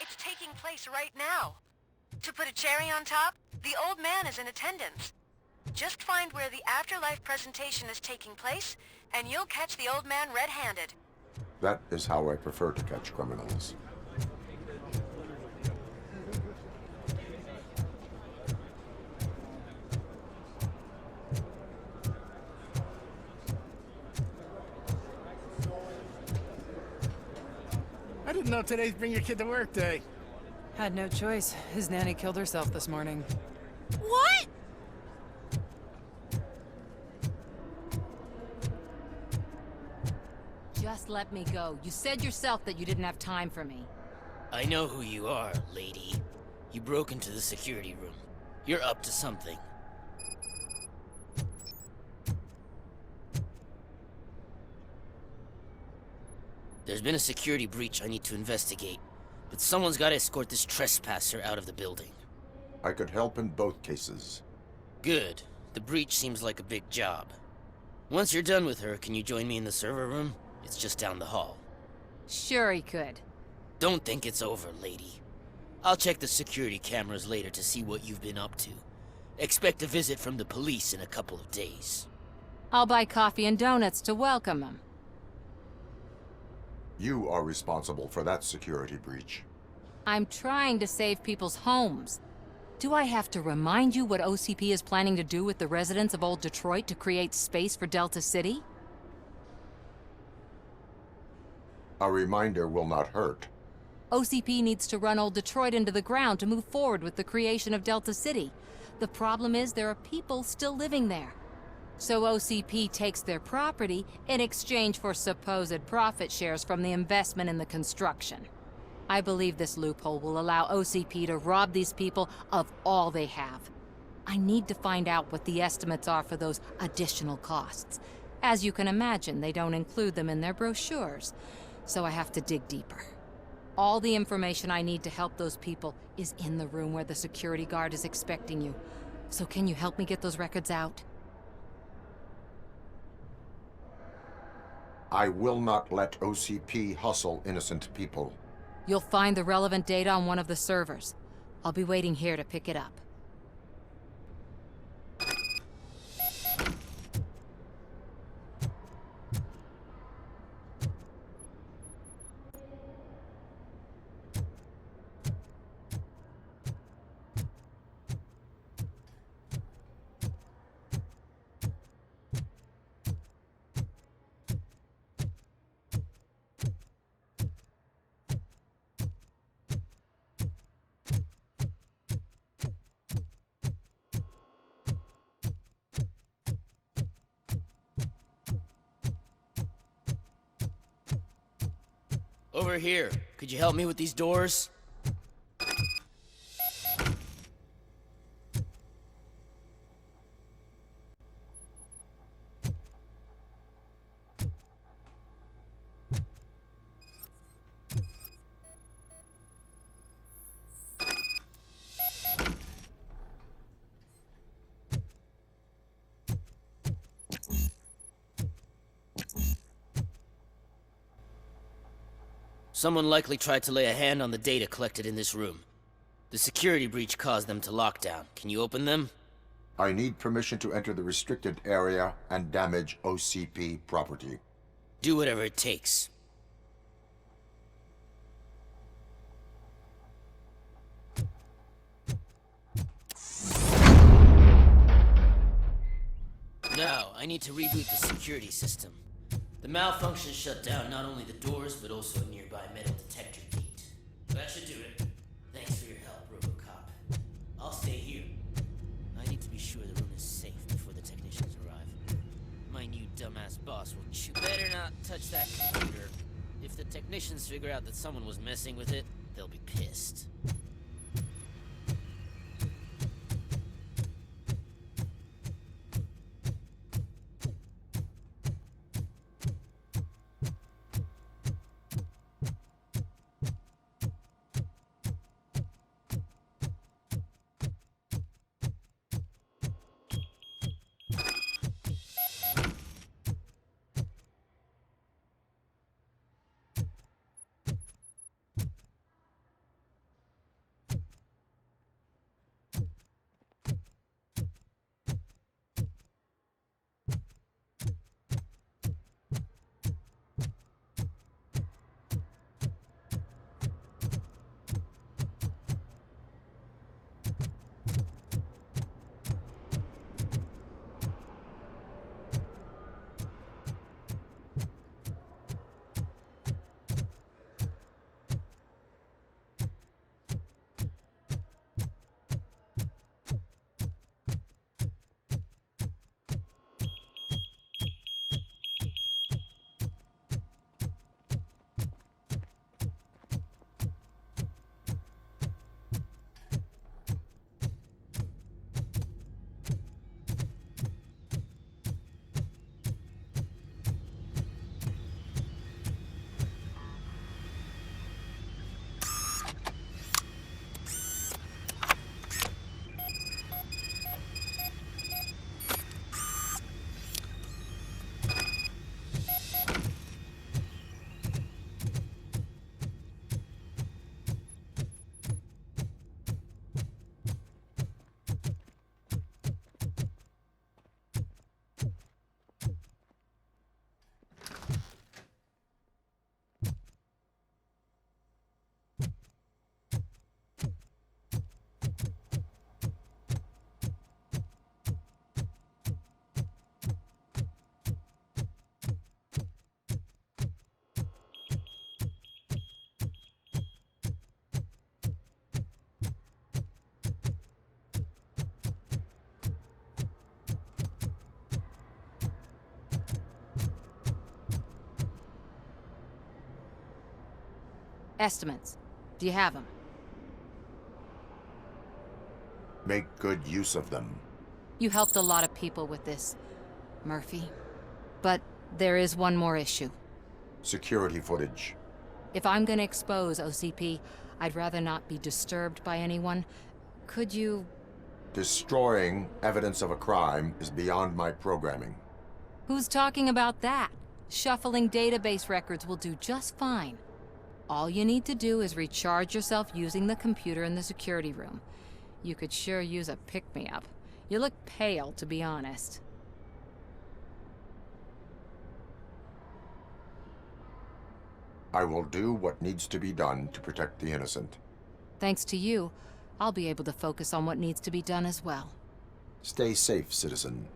It's taking place right now. To put a cherry on top, the old man is in attendance. Just find where the afterlife presentation is taking place, and you'll catch the old man red-handed. That is how I prefer to catch criminals. I didn't know today's Bring Your Kid to Work Day. Had no choice. His nanny killed herself this morning. What? Just let me go. You said yourself that you didn't have time for me. I know who you are, lady. You broke into the security room. You're up to something. There's been a security breach I need to investigate, but someone's got to escort this trespasser out of the building. I could help in both cases. Good. The breach seems like a big job. Once you're done with her, can you join me in the server room? It's just down the hall. Sure he could. Don't think it's over, lady. I'll check the security cameras later to see what you've been up to. Expect a visit from the police in a couple of days. I'll buy coffee and donuts to welcome him. You are responsible for that security breach. I'm trying to save people's homes. Do I have to remind you what OCP is planning to do with the residents of Old Detroit to create space for Delta City? A reminder will not hurt. OCP needs to run Old Detroit into the ground to move forward with the creation of Delta City. The problem is there are people still living there. So OCP takes their property in exchange for supposed profit shares from the investment in the construction. I believe this loophole will allow OCP to rob these people of all they have. I need to find out what the estimates are for those additional costs. As you can imagine, they don't include them in their brochures, so I have to dig deeper. All the information I need to help those people is in the room where the security guard is expecting you. So can you help me get those records out? I will not let OCP hustle innocent people. You'll find the relevant data on one of the servers. I'll be waiting here to pick it up. Over here. Could you help me with these doors? Someone likely tried to lay a hand on the data collected in this room. The security breach caused them to lock down. Can you open them? I need permission to enter the restricted area and damage OCP property. Do whatever it takes. Now, I need to reboot the security system. The malfunction shut down not only the doors, but also a nearby metal detector gate. That should do it. Thanks for your help, Robocop. I'll stay here. I need to be sure the room is safe before the technicians arrive. My new dumbass boss will chew. Better not touch that computer. If the technicians figure out that someone was messing with it, they'll be pissed. Estimates. Do you have them? Make good use of them. You helped a lot of people with this, Murphy. But there is one more issue. Security footage. If I'm gonna expose OCP, I'd rather not be disturbed by anyone. Could you... Destroying evidence of a crime is beyond my programming. Who's talking about that? Shuffling database records will do just fine. All you need to do is recharge yourself using the computer in the security room. You could sure use a pick-me-up. You look pale, to be honest. I will do what needs to be done to protect the innocent. Thanks to you, I'll be able to focus on what needs to be done as well. Stay safe, citizen.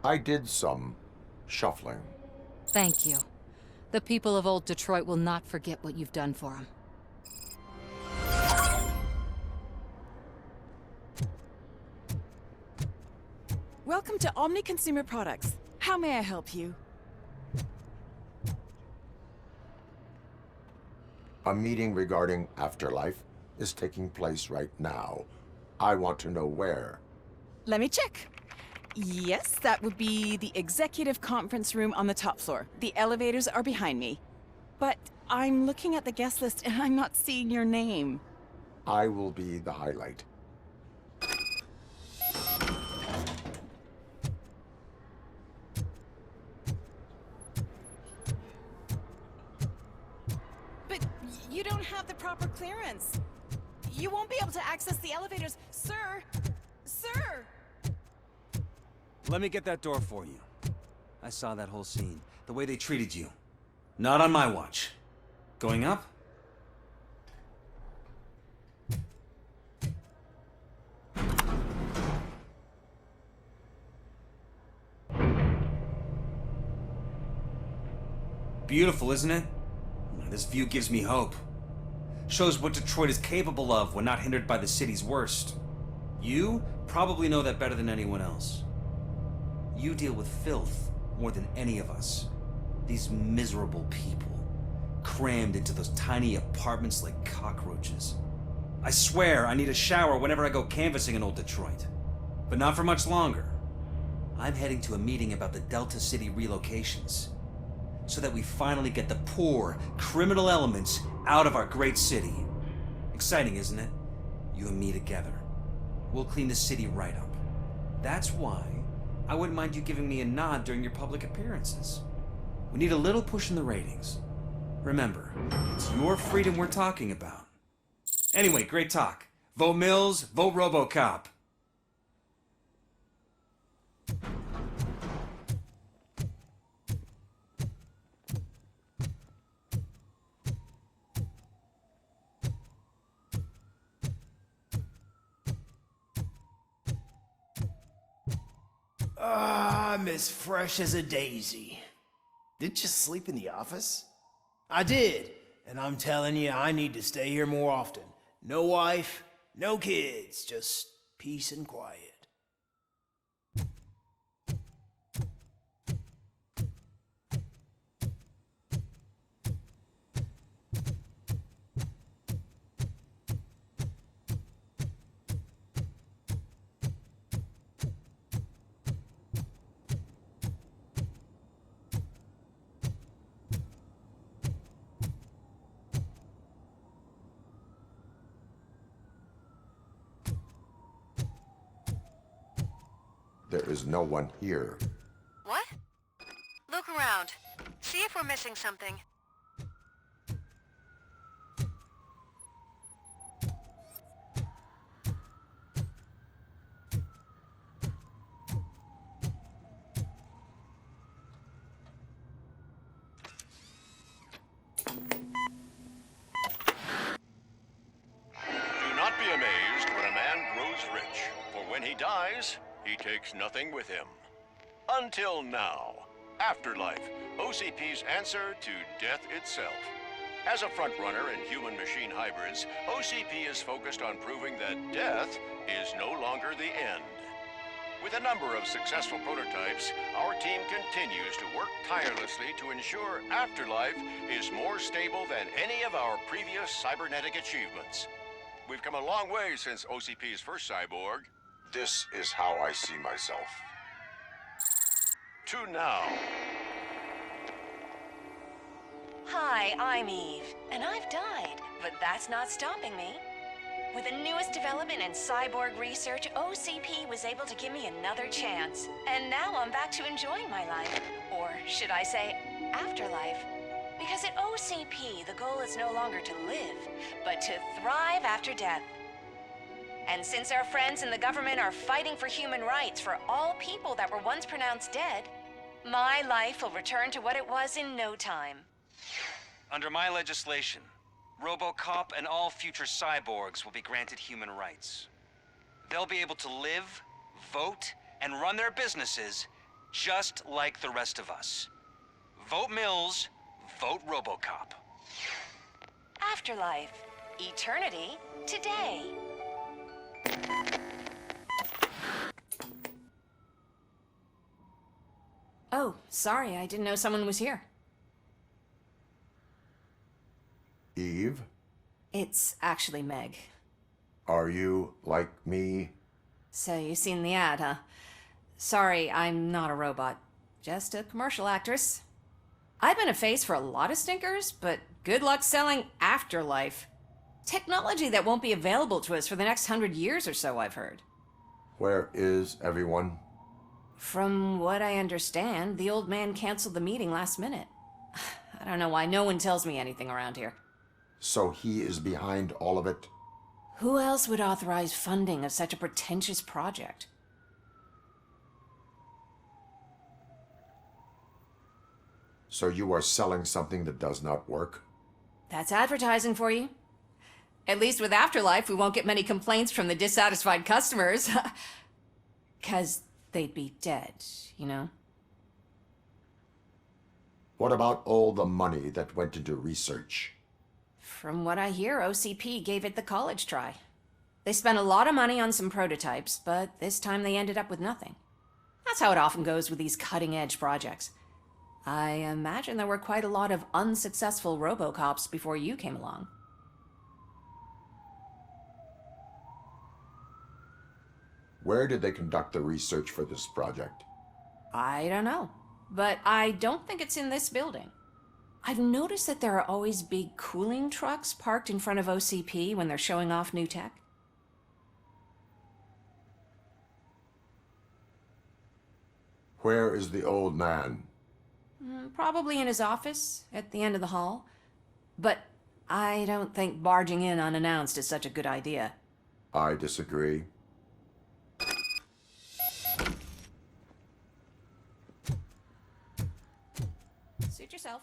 I did some shuffling. Thank you. The people of Old Detroit will not forget what you've done for them. Welcome to Omni Consumer Products. How may I help you? A meeting regarding afterlife is taking place right now. I want to know where. Let me check. Yes, that would be the executive conference room on the top floor. The elevators are behind me. But I'm looking at the guest list and I'm not seeing your name. I will be the highlight. But you don't have the proper clearance. You won't be able to access the elevators. Sir! Sir! Let me get that door for you. I saw that whole scene. The way they treated you. Not on my watch. Going up? Beautiful, isn't it? This view gives me hope. Shows what Detroit is capable of when not hindered by the city's worst. You probably know that better than anyone else. You deal with filth more than any of us. These miserable people, crammed into those tiny apartments like cockroaches. I swear I need a shower whenever I go canvassing in Old Detroit. But not for much longer. I'm heading to a meeting about the Delta City relocations, so that we finally get the poor, criminal elements out of our great city. Exciting, isn't it? You and me together. We'll clean the city right up. That's why I wouldn't mind you giving me a nod during your public appearances. We need a little push in the ratings. Remember, it's your freedom we're talking about. Anyway, great talk. Vote Mills, vote Robocop. I'm as fresh as a daisy. Didn't you sleep in the office? I did. And I'm telling you, I need to stay here more often. No wife, no kids, just peace and quiet. There is no one here. What? Look around. See if we're missing something. Do not be amazed when a man grows rich, for when he dies, he takes nothing with him. Until now. Afterlife, OCP's answer to death itself. As a frontrunner in human-machine hybrids, OCP is focused on proving that death is no longer the end. With a number of successful prototypes, our team continues to work tirelessly to ensure Afterlife is more stable than any of our previous cybernetic achievements. We've come a long way since OCP's first cyborg. This is how I see myself. To now. Hi, I'm Eve, and I've died, but that's not stopping me. With the newest development in cyborg research, OCP was able to give me another chance. And now I'm back to enjoying my life. Or should I say, afterlife. Because at OCP, the goal is no longer to live, but to thrive after death. And since our friends in the government are fighting for human rights for all people that were once pronounced dead, my life will return to what it was in no time. Under my legislation, Robocop and all future cyborgs will be granted human rights. They'll be able to live, vote, and run their businesses just like the rest of us. Vote Mills, vote Robocop. Afterlife. Eternity. Today. Oh, sorry, I didn't know someone was here. Eve, It's actually Meg. are you like me? So you've seen the ad, huh? Sorry, I'm not a robot. Just a commercial actress. I've been a face for a lot of stinkers, but good luck selling Afterlife. Technology that won't be available to us for the next 100 years or so, I've heard. Where is everyone? From what I understand, the old man canceled the meeting last minute. I don't know why no one tells me anything around here. So he is behind all of it? Who else would authorize funding of such a pretentious project? So you are selling something that does not work? That's advertising for you. At least with Afterlife, we won't get many complaints from the dissatisfied customers. 'Cause they'd be dead, you know? What about all the money that went into research? From what I hear, OCP gave it the college try. They spent a lot of money on some prototypes, but this time they ended up with nothing. That's how it often goes with these cutting-edge projects. I imagine there were quite a lot of unsuccessful Robocops before you came along. Where did they conduct the research for this project? I don't know, but I don't think it's in this building. I've noticed that there are always big cooling trucks parked in front of OCP when they're showing off new tech. Where is the old man? Probably in his office, at the end of the hall. But I don't think barging in unannounced is such a good idea. I disagree. Suit yourself.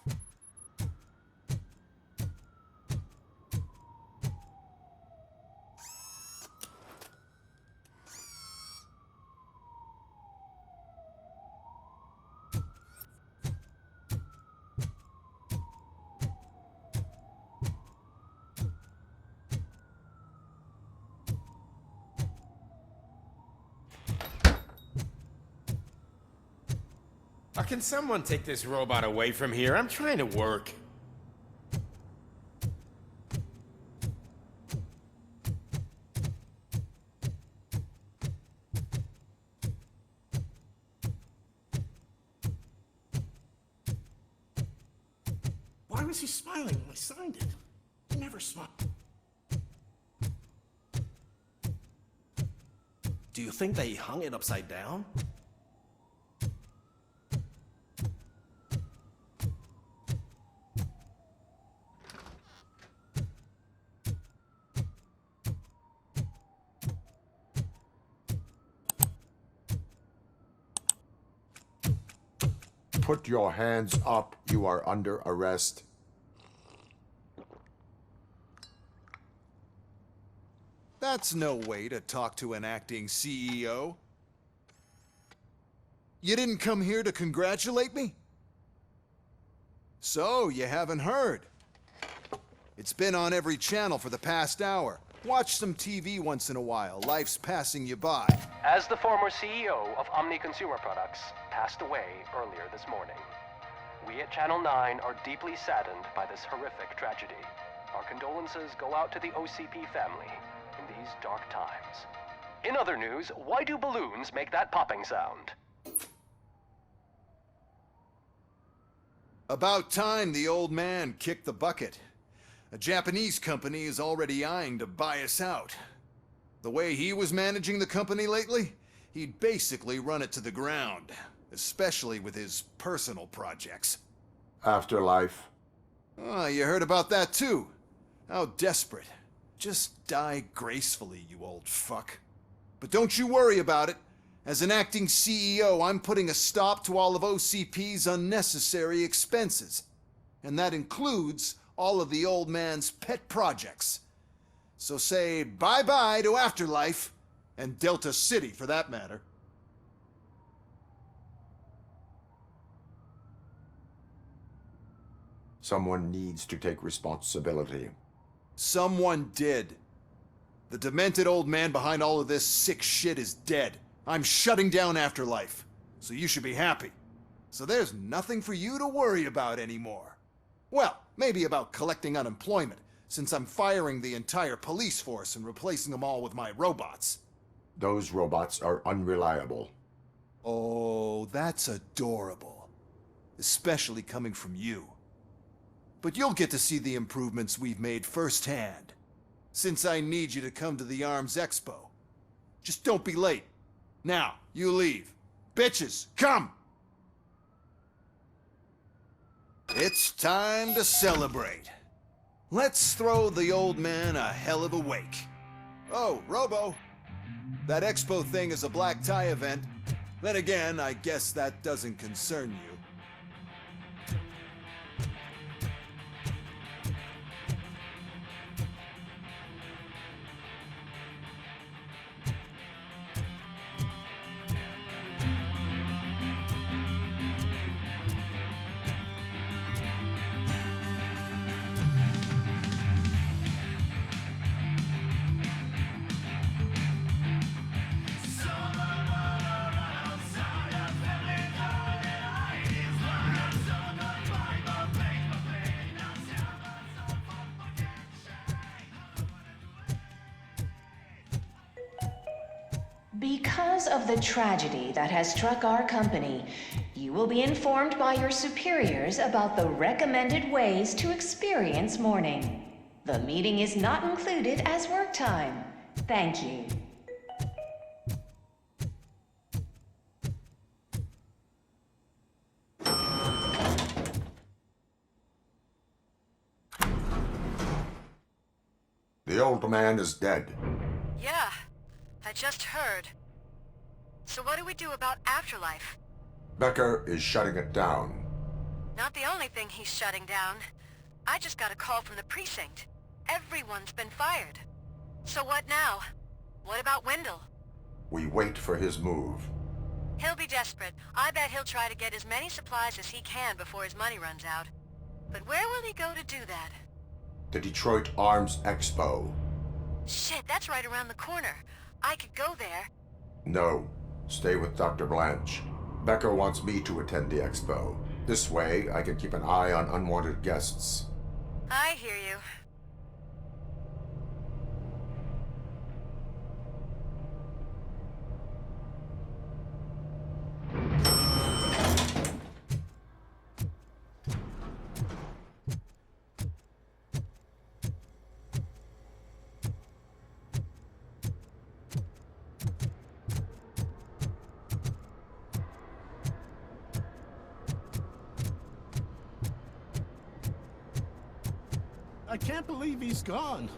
Can someone take this robot away from here? I'm trying to work. Why was he smiling when I signed it? He never smiled. Do you think they hung it upside down? Put your hands up. You are under arrest. That's no way to talk to an acting CEO. You didn't come here to congratulate me? So, you haven't heard. It's been on every channel for the past hour. Watch some TV once in a while. Life's passing you by. As the former CEO of Omni Consumer Products passed away earlier this morning, we at Channel 9 are deeply saddened by this horrific tragedy. Our condolences go out to the OCP family in these dark times. In other news, why do balloons make that popping sound? About time the old man kicked the bucket. A Japanese company is already eyeing to buy us out. The way he was managing the company lately, he'd basically run it to the ground, especially with his personal projects. Afterlife. Oh, you heard about that too. How desperate. Just die gracefully, you old fuck. But don't you worry about it. As an acting CEO, I'm putting a stop to all of OCP's unnecessary expenses. And that includes all of the old man's pet projects. So say bye-bye to Afterlife, and Delta City for that matter. Someone needs to take responsibility. Someone did. The demented old man behind all of this sick shit is dead. I'm shutting down Afterlife, so you should be happy. So there's nothing for you to worry about anymore. Well, maybe about collecting unemployment, since I'm firing the entire police force and replacing them all with my robots. Those robots are unreliable. Oh, that's adorable. Especially coming from you. But you'll get to see the improvements we've made firsthand, since I need you to come to the ARMS Expo. Just don't be late. Now, you leave. Bitches, come! It's time to celebrate. Let's throw the old man a hell of a wake. Oh, Robo. That expo thing is a black tie event. Then again, I guess that doesn't concern you. Because of the tragedy that has struck our company, you will be informed by your superiors about the recommended ways to experience mourning. The meeting is not included as work time. Thank you. The old man is dead. Yeah, I just heard. So what do we do about Afterlife? Becker is shutting it down. Not the only thing he's shutting down. I just got a call from the precinct. Everyone's been fired. So what now? What about Wendell? We wait for his move. He'll be desperate. I bet he'll try to get as many supplies as he can before his money runs out. But where will he go to do that? The Detroit Arms Expo. Shit, that's right around the corner. I could go there. No. Stay with Dr. Blanche. Becker wants me to attend the expo. This way, I can keep an eye on unwanted guests. I hear you. I can't believe he's gone.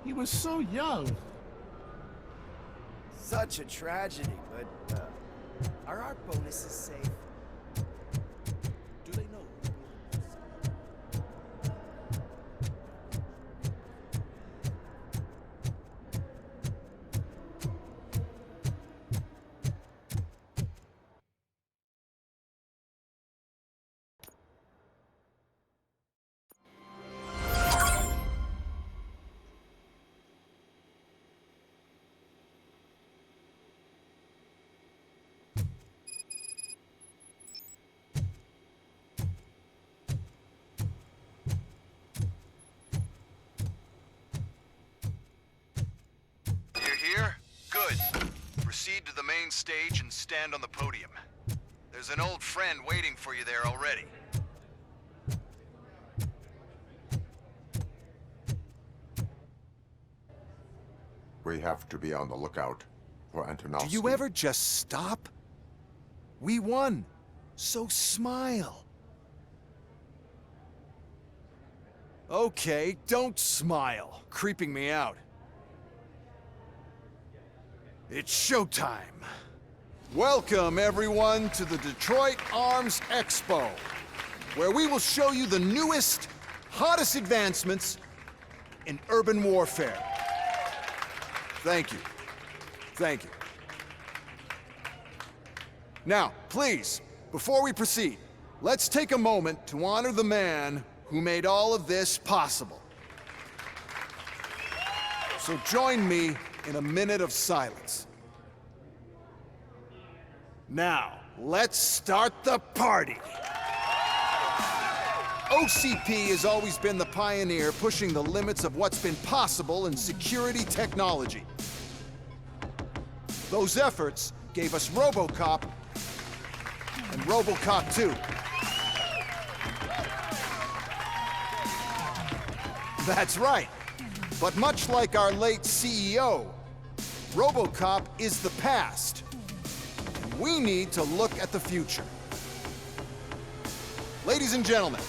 He was so young. Such a tragedy, but, are our bonuses safe? Do they know? Here? Good. Proceed to the main stage and stand on the podium. There's an old friend waiting for you there already. We have to be on the lookout for Antonovsky. Do you ever just stop? We won. So smile. Okay, don't smile. Creeping me out. It's showtime. Welcome, everyone, to the Detroit Arms Expo, where we will show you the newest, hottest advancements in urban warfare. Thank you. Thank you. Now, please, before we proceed, let's take a moment to honor the man who made all of this possible. So join me in a minute of silence. Now, let's start the party. OCP has always been the pioneer pushing the limits of what's been possible in security technology. Those efforts gave us Robocop and Robocop 2. That's right. But much like our late CEO, Robocop is the past. And we need to look at the future. Ladies and gentlemen,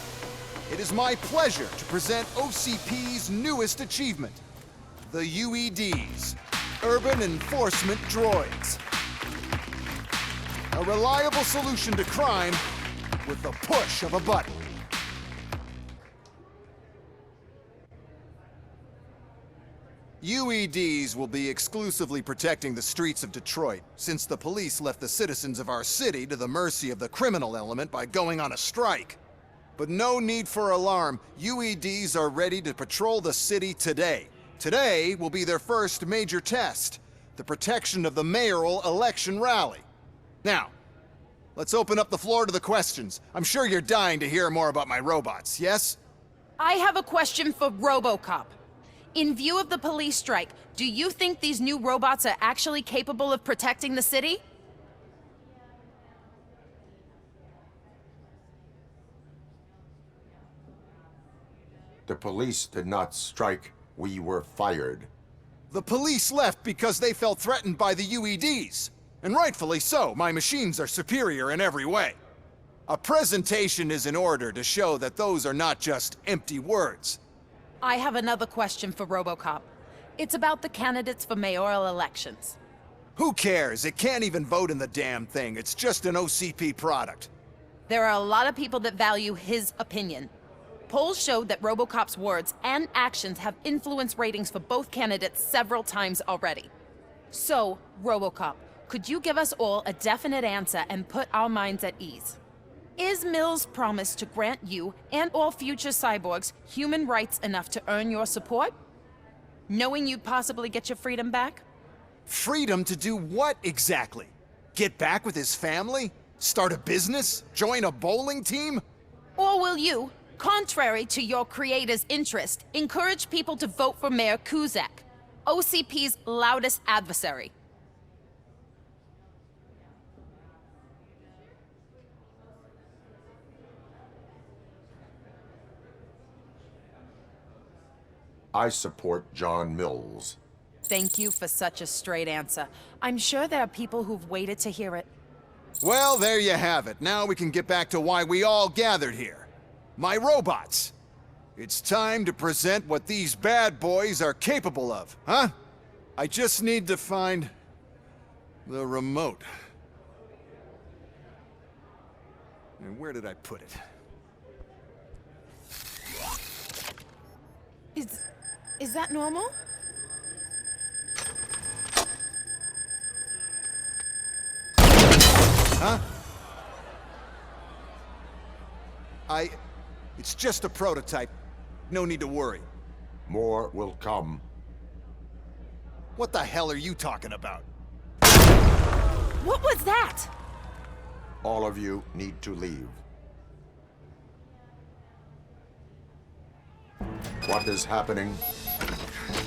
it is my pleasure to present OCP's newest achievement, the UEDs, Urban Enforcement Droids. A reliable solution to crime with the push of a button. UEDs will be exclusively protecting the streets of Detroit, since the police left the citizens of our city to the mercy of the criminal element by going on a strike. But no need for alarm. UEDs are ready to patrol the city today. Today will be their first major test, the protection of the mayoral election rally. Now, let's open up the floor to the questions. I'm sure you're dying to hear more about my robots, yes? I have a question for Robocop. In view of the police strike, do you think these new robots are actually capable of protecting the city? The police did not strike. We were fired. The police left because they felt threatened by the UEDs. And rightfully so. My machines are superior in every way. A presentation is in order to show that those are not just empty words. I have another question for Robocop. It's about the candidates for mayoral elections. Who cares? It can't even vote in the damn thing. It's just an OCP product. There are a lot of people that value his opinion. Polls showed that Robocop's words and actions have influenced ratings for both candidates several times already. So, Robocop, could you give us all a definite answer and put our minds at ease? Is Mills' promise to grant you and all future cyborgs human rights enough to earn your support? Knowing you'd possibly get your freedom back? Freedom to do what exactly? Get back with his family? Start a business? Join a bowling team? Or will you, contrary to your creator's interest, encourage people to vote for Mayor Kuzak, OCP's loudest adversary? I support John Mills. Thank you for such a straight answer. I'm sure there are people who've waited to hear it. Well, there you have it. Now we can get back to why we all gathered here. My robots. It's time to present what these bad boys are capable of, huh? I just need to find the remote. And where did I put it? Is that normal? Huh? It's just a prototype. No need to worry. More will come. What the hell are you talking about? What was that? All of you need to leave. What is happening?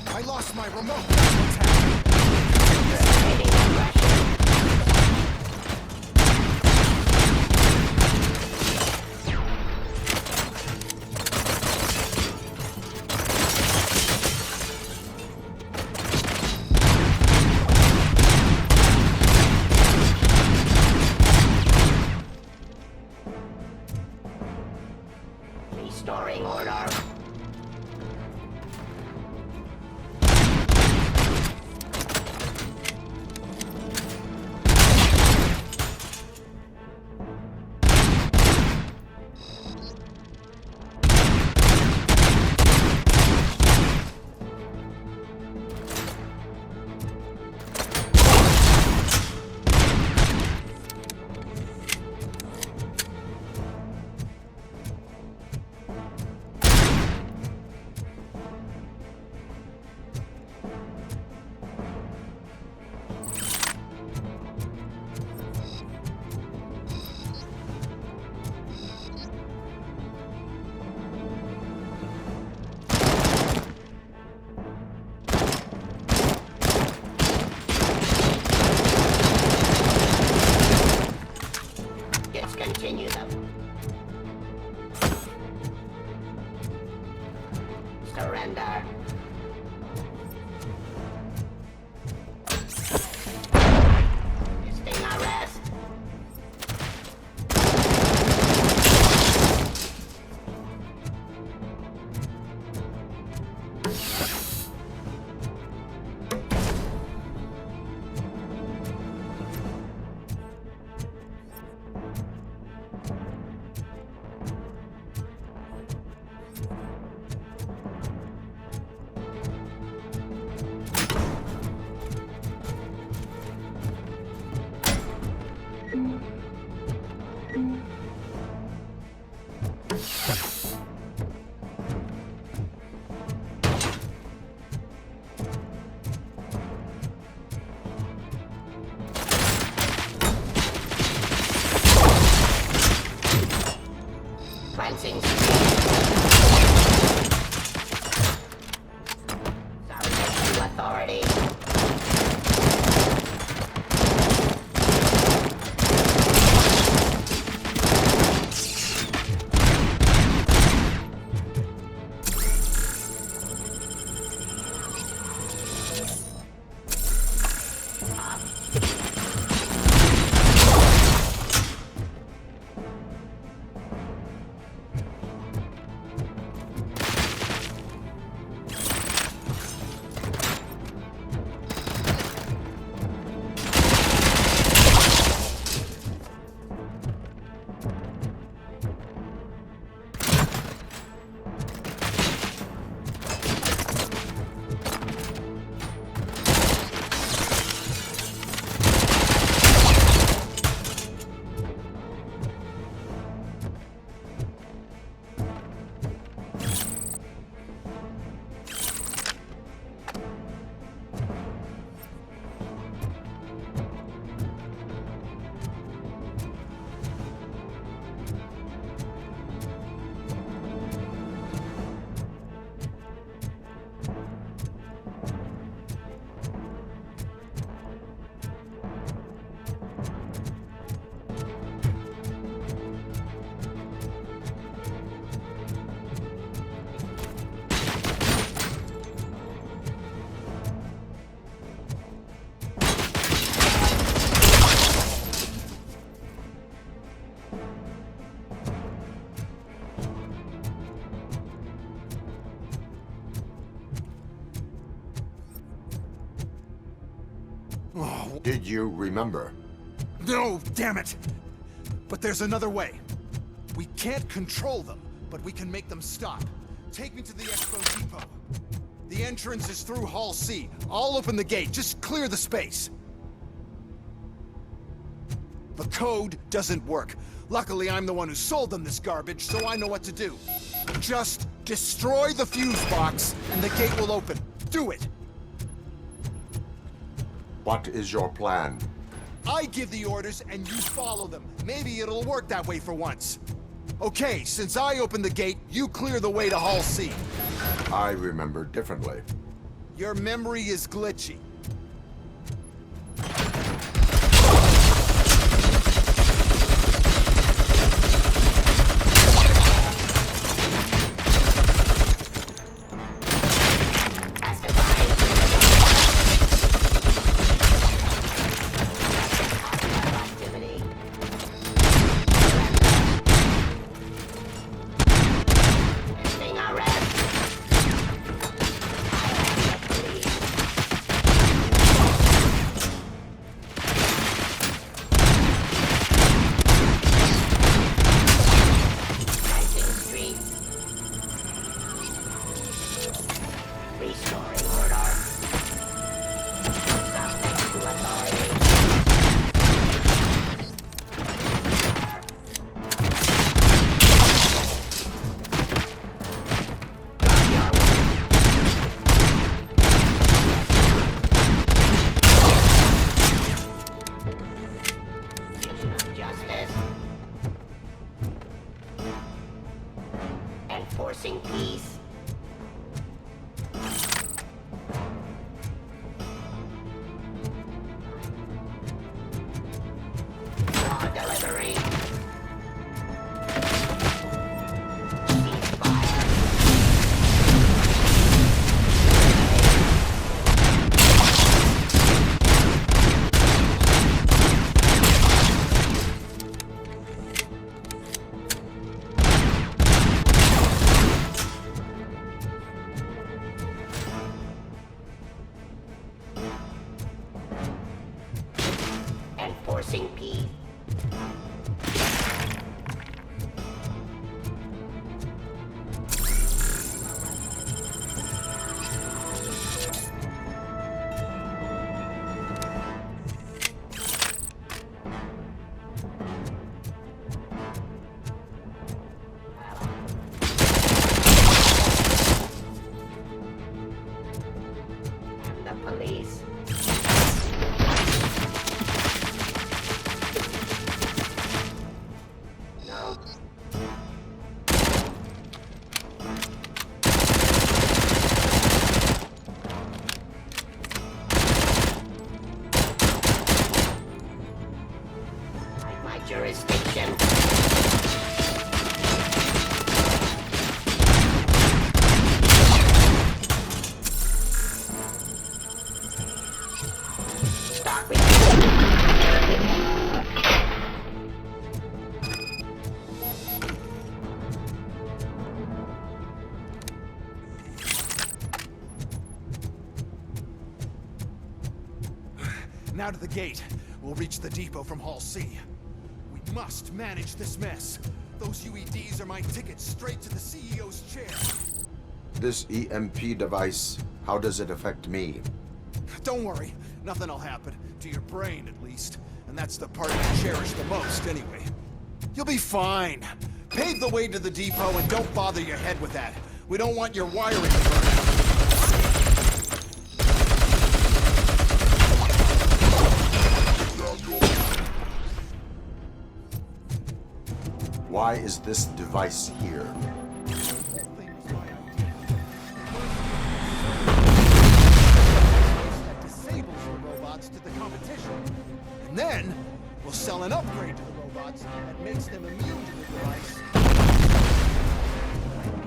I lost my remote. That's what's happening. Restoring order. Continue them. Surrender. Resisting arrest. Cleansing Subject to authority. Oh, Did you remember? no, damn it! But there's another way. We can't control them, but we can make them stop. Take me to the Expo Depot. The entrance is through Hall C. I'll open the gate. Just clear the space. The code doesn't work. Luckily, I'm the one who sold them this garbage, so I know what to do. Just destroy the fuse box, and the gate will open. Do it! What is your plan? I give the orders, and you follow them. Maybe it'll work that way for once. Okay, since I opened the gate, you clear the way to Hall C. I remember differently. Your memory is glitchy. Enforcing peace. Raw delivery. Enforcing peace. The police. No. My jurisdiction. Stop me. Now to the gate. We'll reach the depot from Hall C. We must manage this mess. Those UEDs are my ticket straight to the CEO's chair. This EMP device, how does it affect me? Don't worry. Nothing'll happen. To your brain, at least. And that's the part you cherish the most, anyway. You'll be fine. Pave the way to the depot and don't bother your head with that. We don't want your wiring to burn out. Why is this device here? That disables the robots to the competition. And then, we'll sell an upgrade to the robots that makes them immune to the device. I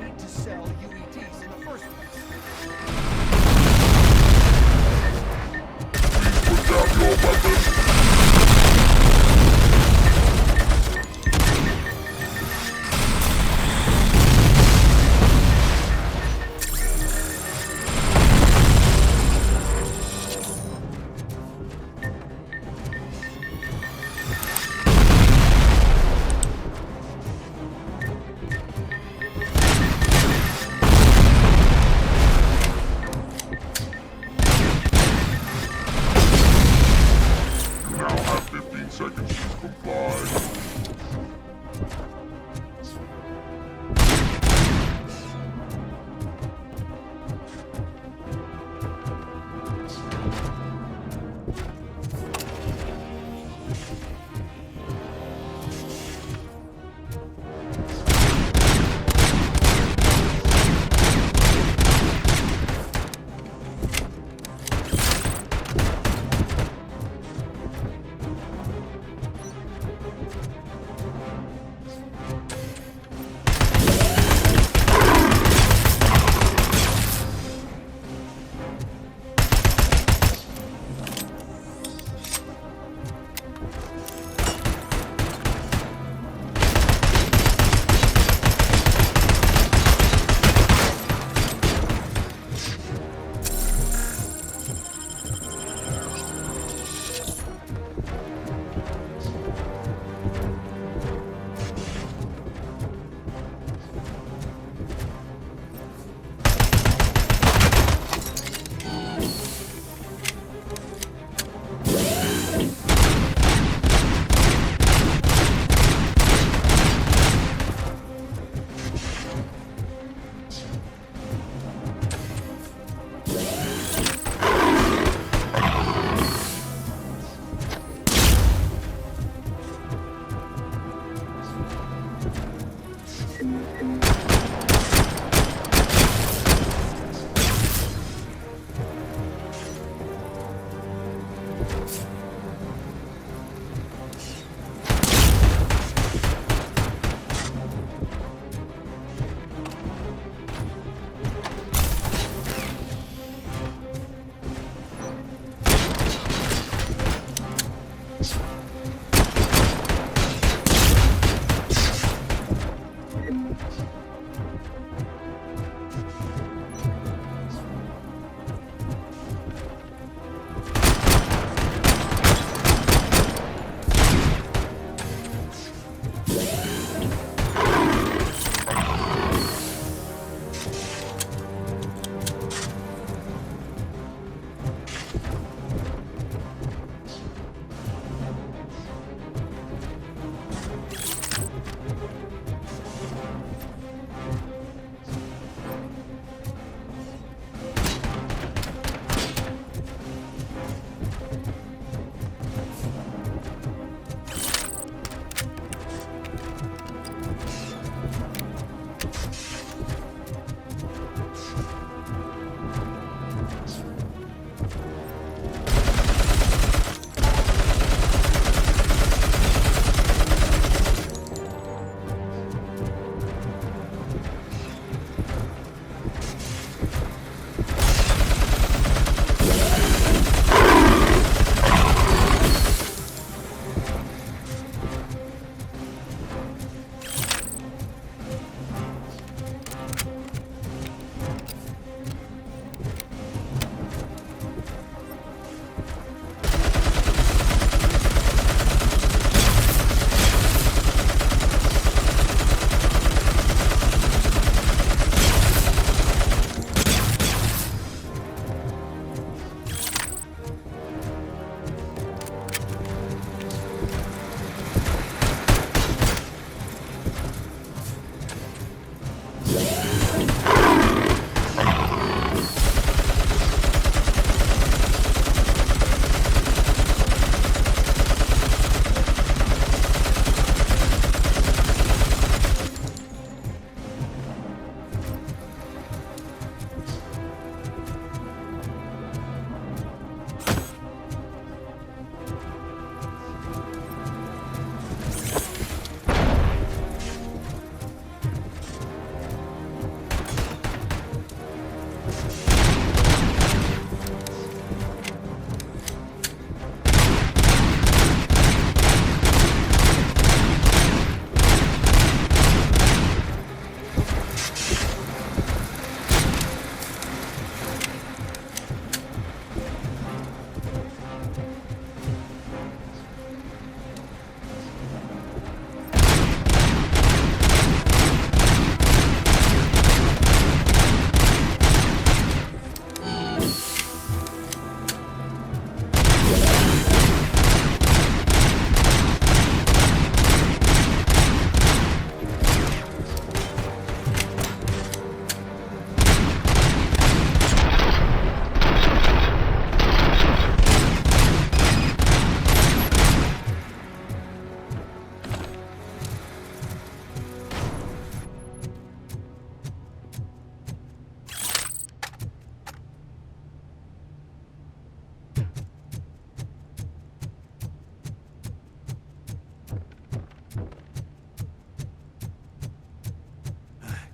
need to sell UEDs in the first place. Put down your weapon!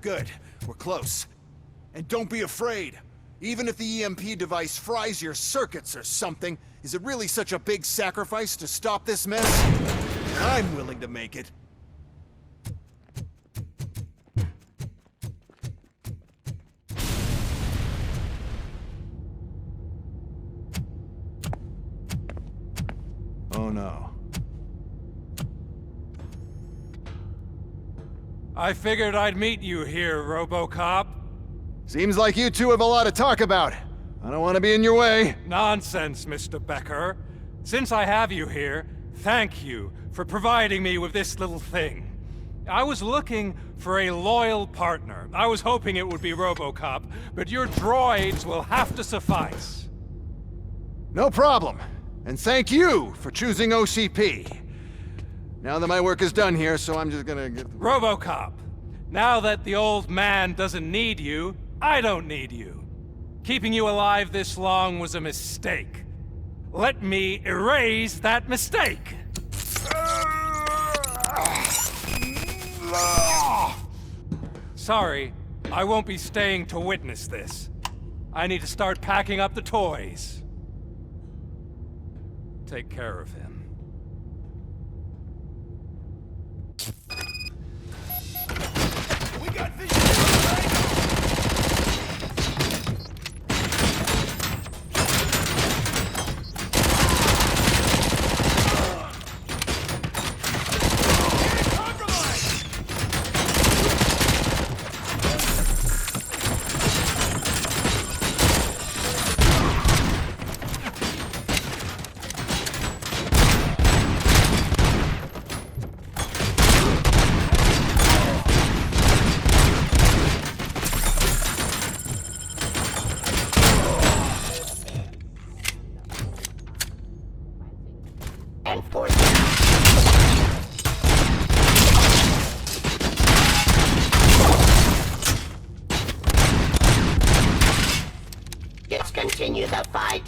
Good. We're close. And don't be afraid. Even if the EMP device fries your circuits or something, is it really such a big sacrifice to stop this mess? I'm willing to make it. Oh no. I figured I'd meet you here, Robocop. Seems like you two have a lot to talk about. I don't want to be in your way. Nonsense, Mr. Becker. Since I have you here, thank you for providing me with this little thing. I was looking for a loyal partner. I was hoping it would be Robocop, but your droids will have to suffice. No problem. And thank you for choosing OCP. Now that my work is done here, so I'm just gonna get... Robocop, now that the old man doesn't need you, I don't need you. Keeping you alive this long was a mistake. Let me erase that mistake! Sorry, I won't be staying to witness this. I need to start packing up the toys. Take care of him. We got visual. Let's continue the fight.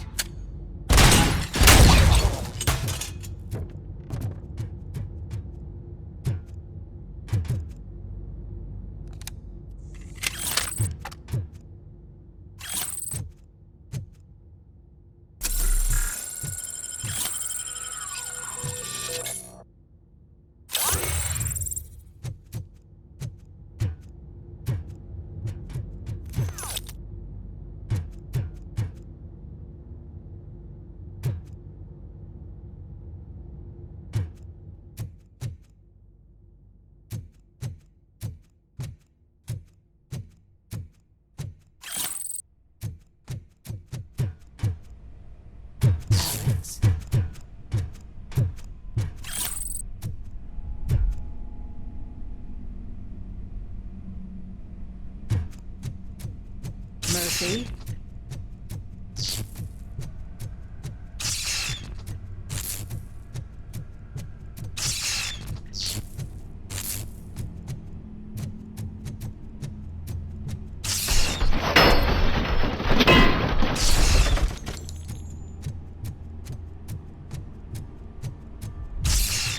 Murphy?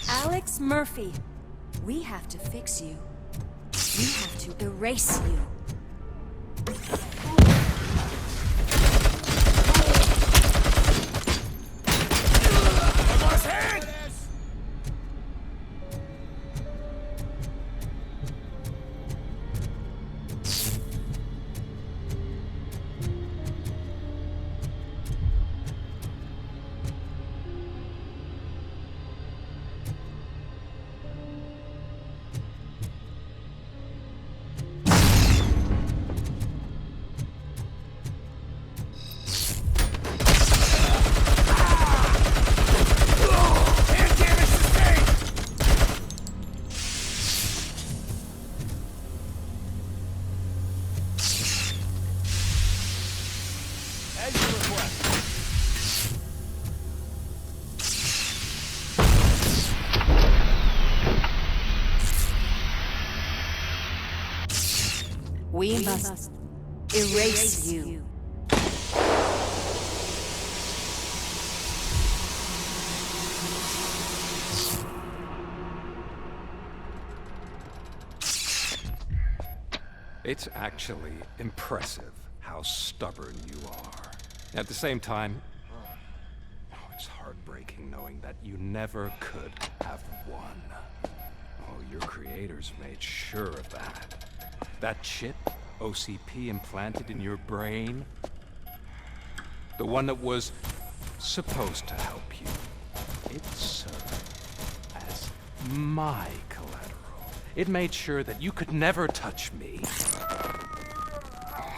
Alex Murphy, we have to fix you. We have to erase you. We must erase you. It's actually impressive how stubborn you are. At the same time, it's heartbreaking knowing that you never could have won. Oh, your creators made sure of that. That chip OCP implanted in your brain, the one that was supposed to help you, it served as my collateral. It made sure that you could never touch me.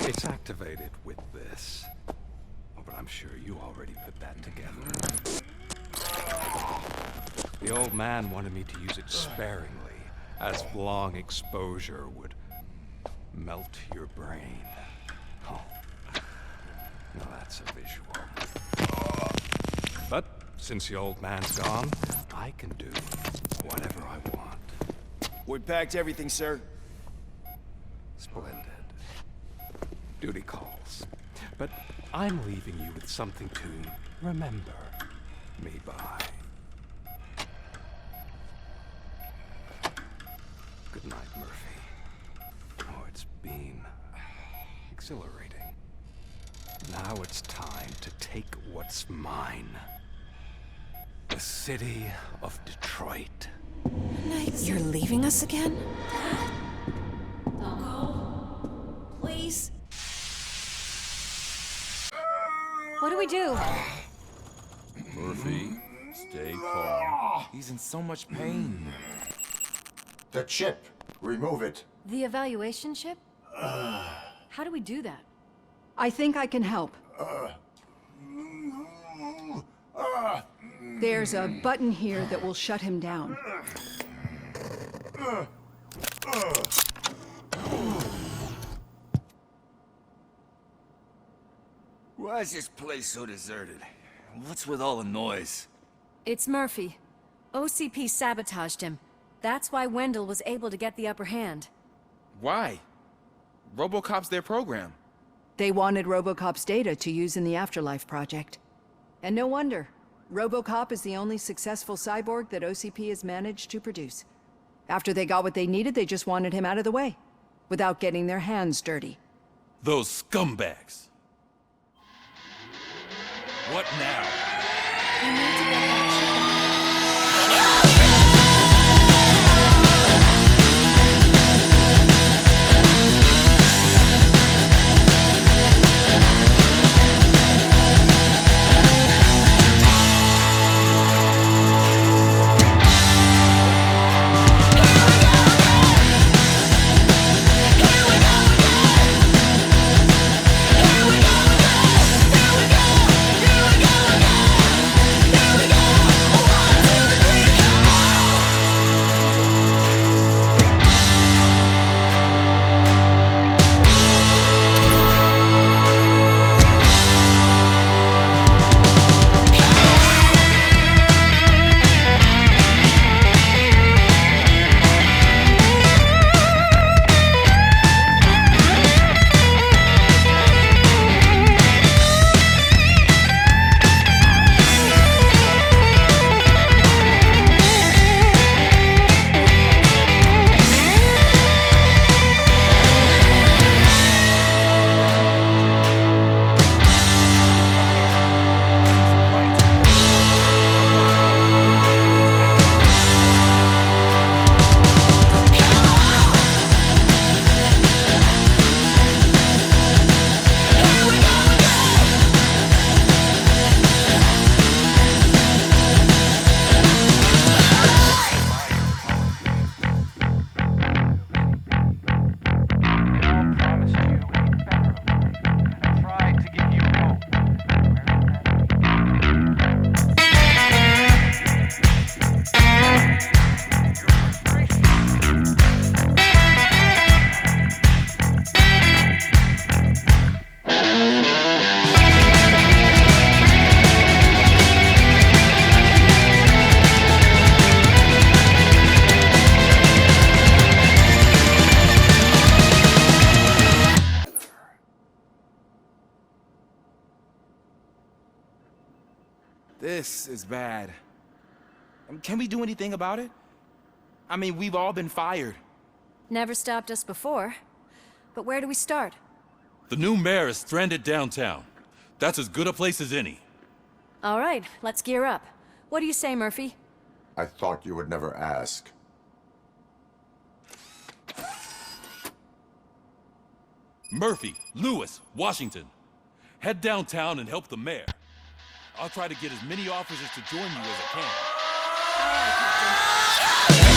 It's activated with this. Oh, but I'm sure you already put that together. The old man wanted me to use it sparingly, as long exposure would melt your brain. Oh, now that's a visual. But since the old man's gone, I can do whatever I want. We packed everything, sir. Splendid. Duty calls. But I'm leaving you with something to remember me by. Good night, Murphy. Oh, it's been exhilarating. Now it's time to take what's mine. The city of Detroit. You're leaving us again? Don't go. Please. What do we do? Murphy, stay calm. He's in so much pain. The chip. Remove it. The evaluation chip? How do we do that? I think I can help. There's a button here that will shut him down. Why is this place so deserted? What's with all the noise? It's Murphy. OCP sabotaged him. That's why Wendell was able to get the upper hand. Why? Robocop's their program. They wanted Robocop's data to use in the Afterlife project. And no wonder. Robocop is the only successful cyborg that OCP has managed to produce. After they got what they needed, they just wanted him out of the way, without getting their hands dirty. Those scumbags. What now? We need to get that This is bad. Can we do anything about it? I mean, we've all been fired. never stopped us before. but where do we start? The new mayor is stranded downtown. That's as good a place as any. All right, let's gear up. What do you say, Murphy? I thought you would never ask. Murphy, Lewis, Washington. Head downtown and help the mayor. I'll try to get as many officers to join you as I can. All right, Captain.